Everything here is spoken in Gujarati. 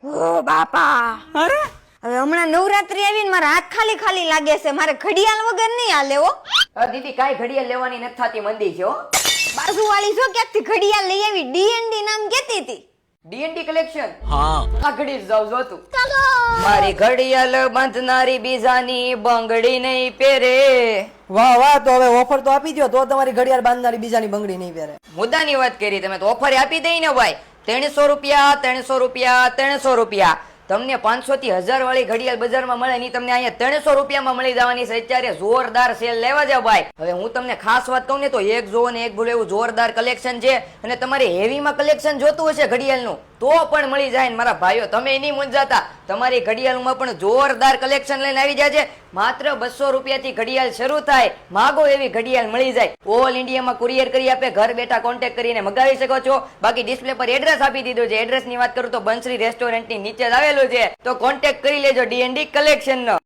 ઓ બાપા, અરે હવે હમણાં નવરાત્રી આવીને મારા હાથ ખાલી ખાલી લાગે છે. મારે ઘડિયાળ વગર નહીં હાલે હો. દીદી કાઈ ઘડિયાળ લેવાની નથી થતી, મંદી છે હો. બાજુવાળી જો ક્યાંકથી ઘડિયાળ લઈ આવી, ડીએનડી નામ કહેતી હતી. DND collection. હા આ ઘડી જાવ જોતું. મારી ઘડિયાળ બાંધનારી બીજાની બંગડી નહીં પહેરે. વાહ વાહ, તો હવે ઓફર તો આપી દો, તો તમારી ઘડિયાળ બાંધનારી બીજાની બંગડી નહીં પહેરે. મુદ્દાની વાત કરી તમે તો ઓફર આપી દઈ ને ભાઈ. 300 રૂપિયા 300 રૂપિયા 300 રૂપિયા. તમને 500 થી 1000 વાળી ઘડિયાળ બજારમાં મળે ની તમને અહીંયા 300 રૂપિયામાં મળી જવાની છે. અત્યારે જોરદાર સેલ લેવા જાવ ભાઈ. હવે હું તમને ખાસ વાત કહું ને તો એક જોવો ને એક ભૂલો એવું જોરદાર કલેક્શન છે. અને તમારે હેવીમાં કલેક્શન જોતું હશે ઘડિયાળનું તો પણ મળી જાય ને મારા ભાઈઓ. તમે એની મૂંઝાતા, તમારી ઘડિયાળમાં પણ જોરદાર કલેક્શન લઈને આવી જાય છે. માત્ર 200 રૂપિયાથી ઘડિયાળ શરૂ થાય. માગો એવી ઘડિયાળ મળી જાય. ઓલ ઇન્ડિયામાં કુરિયર કરી આપે. ઘર બેઠા કોન્ટેક્ટ કરીને મગાવી શકો છો. બાકી ડિસ્પ્લે પર એડ્રેસ આપી દીધું છે. એડ્રેસની વાત કરું તો બંસરી રેસ્ટોરન્ટની નીચે જ આવેલું છે. તો કોન્ટેક્ટ કરી લેજો ડીએનડી કલેક્શન નો.